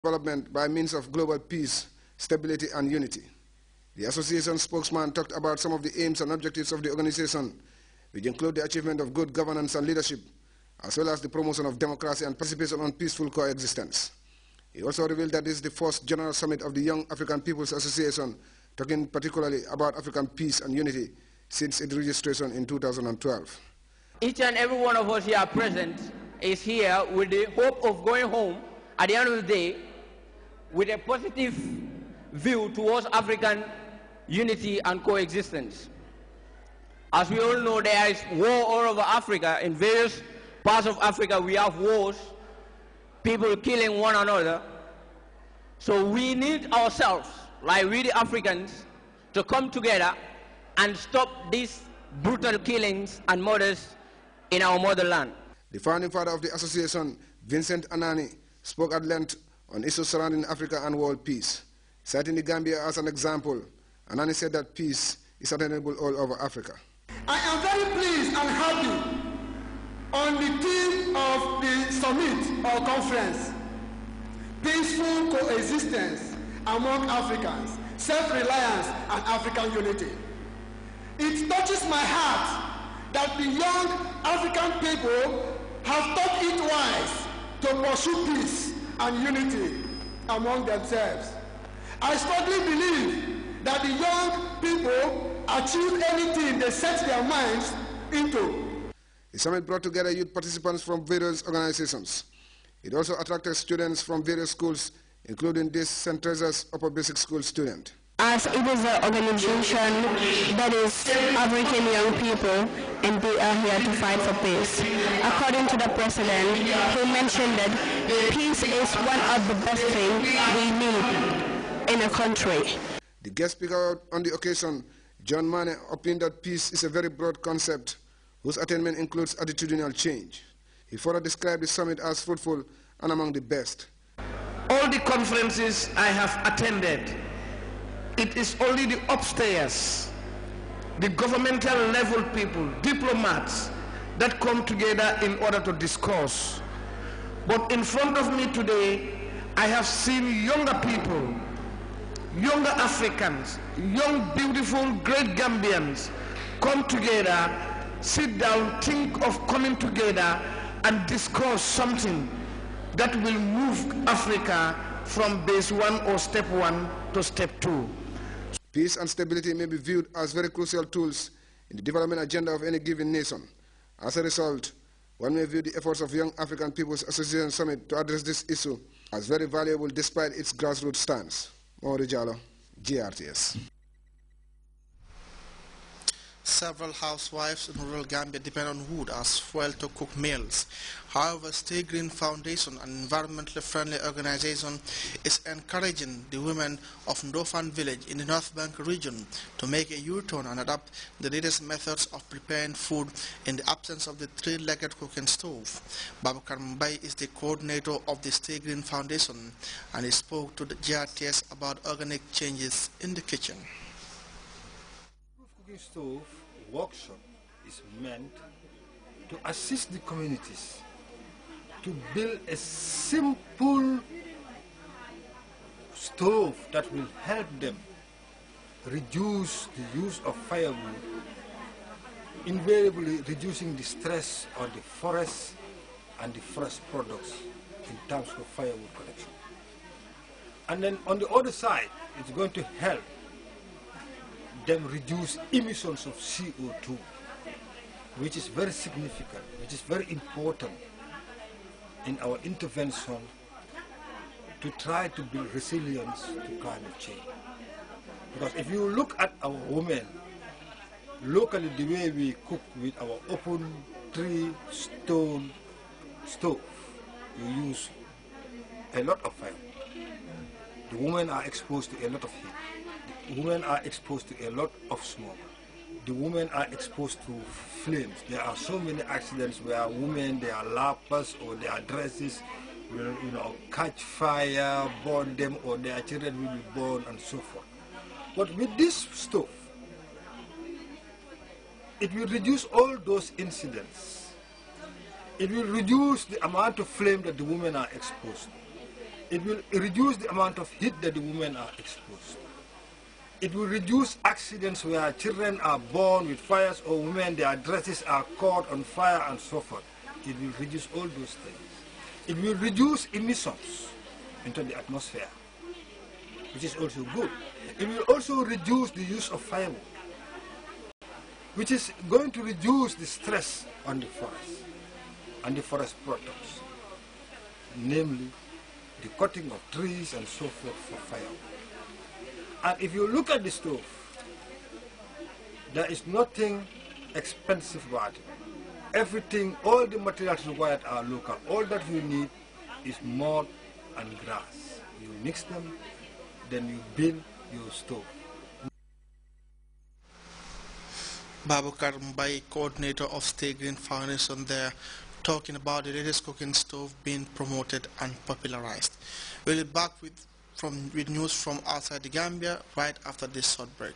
development by means of global peace, stability and unity. The association spokesman talked about some of the aims and objectives of the organization, which include the achievement of good governance and leadership, as well as the promotion of democracy and participation on peaceful coexistence. He also revealed that this is the first General Summit of the Young African People's Association, talking particularly about African peace and unity since its registration in 2012. Each and every one of us here present is here with the hope of going home at the end of the day with a positive view towards African unity and coexistence. As we all know, there is war all over Africa. In various parts of Africa, we have wars, people killing one another. So we need ourselves, like we the Africans, to come together and stop these brutal killings and murders in our motherland. The founding father of the association, Vincent Anani, spoke at length on issues surrounding Africa and world peace. Citing the Gambia as an example, Anani said that peace is attainable all over Africa. I am very pleased and happy on the theme of the summit or conference, peaceful coexistence among Africans, self-reliance and African unity. It touches my heart that the young African people have thought it wise to pursue peace and unity among themselves. I strongly believe that the young people achieve anything they set their minds into. The summit brought together youth participants from various organizations. It also attracted students from various schools, including this St. Teresa's Upper Basic School student. As it is an organization that is African young people, and they are here to fight for peace. According to the president, he mentioned that peace is one of the best things we need in a country. The guest speaker on the occasion, John Mane, opined that peace is a very broad concept whose attainment includes attitudinal change. He further described the summit as fruitful and among the best. All the conferences I have attended, it is only the upstairs, the governmental level people, diplomats, that come together in order to discuss. But in front of me today, I have seen younger people, younger Africans, young, beautiful, great Gambians come together, sit down, think of coming together and discuss something that will move Africa from base one or step one to step two. Peace and stability may be viewed as very crucial tools in the development agenda of any given nation. As a result, one may view the efforts of Young African People's Association Summit to address this issue as very valuable despite its grassroots stance. Maurice Jallo, GRTS. Several housewives in rural Gambia depend on wood as fuel to cook meals. However, Stay Green Foundation, an environmentally friendly organization, is encouraging the women of Ndofan village in the North Bank region to make a U-turn and adopt the latest methods of preparing food in the absence of the three-legged cooking stove. Babakar Mbai is the coordinator of the Stay Green Foundation, and he spoke to the GRTS about organic changes in the kitchen. Cooking stove workshop is meant to assist the communities to build a simple stove that will help them reduce the use of firewood, invariably reducing the stress on the forest and the forest products in terms of firewood production. And then on the other side, it's going to help them reduce emissions of CO2, which is very significant, which is very important in our intervention to try to build resilience to climate change. Because if you look at our women, locally the way we cook with our open tree stone stove, we use a lot of fire. The women are exposed to a lot of heat. The women are exposed to a lot of smoke. The women are exposed to flames. There are so many accidents where women, their lappers or their dresses will, catch fire, burn them, or their children will be born and so forth. But with this stove, it will reduce all those incidents. It will reduce the amount of flame that the women are exposed to. It will reduce the amount of heat that the women are exposed. It will reduce accidents where children are born with fires or women, their dresses are caught on fire and so forth. It will reduce all those things. It will reduce emissions into the atmosphere, which is also good. It will also reduce the use of firewood, which is going to reduce the stress on the forest and the forest products, namely the cutting of trees and so forth for firewood. And if you look at the stove, there is nothing expensive about it. Everything, all the materials required are local. All that you need is mud and grass. You mix them, then you build your stove. Babukar Mbai, coordinator of Stay Green Foundation there, talking about the latest cooking stove being promoted and popularized. We'll be back with news from outside the Gambia right after this short break.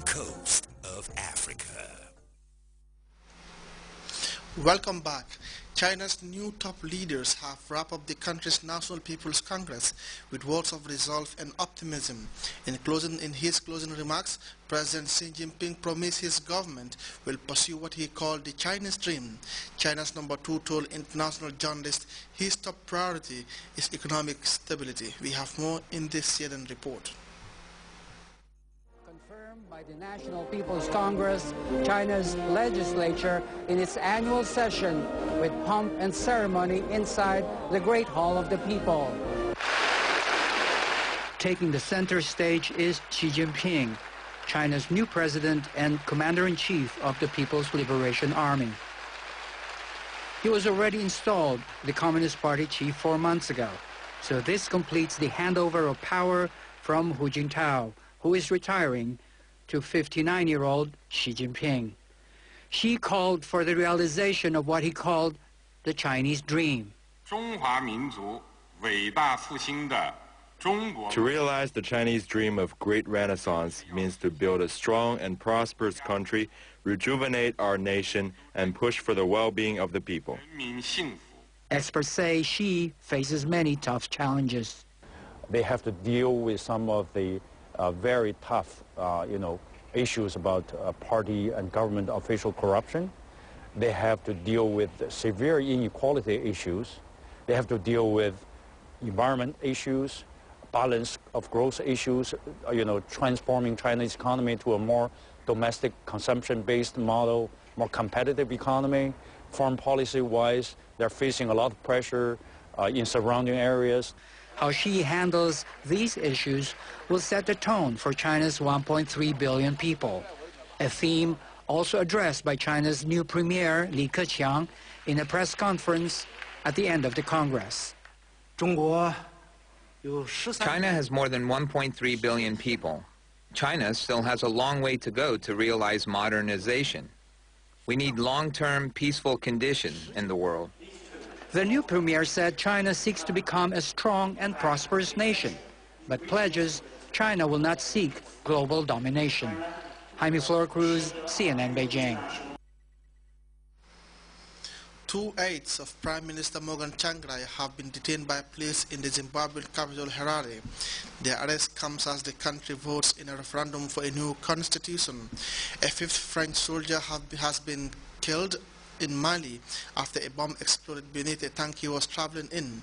Coast of Africa. Welcome back. China's new top leaders have wrapped up the country's National People's Congress with words of resolve and optimism. In his closing remarks, President Xi Jinping promised his government will pursue what he called the Chinese dream. China's #2 told international journalists his top priority is economic stability. We have more in this CNN report. By the National People's Congress, China's legislature in its annual session with pomp and ceremony inside the Great Hall of the People. Taking the center stage is Xi Jinping, China's new president and commander-in-chief of the People's Liberation Army. He was already installed the Communist Party chief 4 months ago, so this completes the handover of power from Hu Jintao, who is retiring, to 59-year-old Xi Jinping. Xi called for the realization of what he called the Chinese dream. To realize the Chinese dream of great renaissance means to build a strong and prosperous country, rejuvenate our nation, and push for the well-being of the people. Experts say Xi faces many tough challenges. They have to deal with some of the very tough, issues about party and government official corruption. They have to deal with severe inequality issues. They have to deal with environment issues, balance of growth issues, transforming China's economy to a more domestic consumption-based model, more competitive economy. Foreign policy-wise, they're facing a lot of pressure in surrounding areas. How Xi handles these issues will set the tone for China's 1.3 billion people, a theme also addressed by China's new premier, Li Keqiang, in a press conference at the end of the Congress. China has more than 1.3 billion people. China still has a long way to go to realize modernization. We need long-term peaceful conditions in the world. The new premier said China seeks to become a strong and prosperous nation, but pledges China will not seek global domination. Jaime Flor Cruz, CNN Beijing. 2 aides of Prime Minister Morgan Tsvangirai have been detained by police in the Zimbabwean capital Harare. Their arrest comes as the country votes in a referendum for a new constitution. A 5th French soldier has been killed in Mali after a bomb exploded beneath a tank he was traveling in.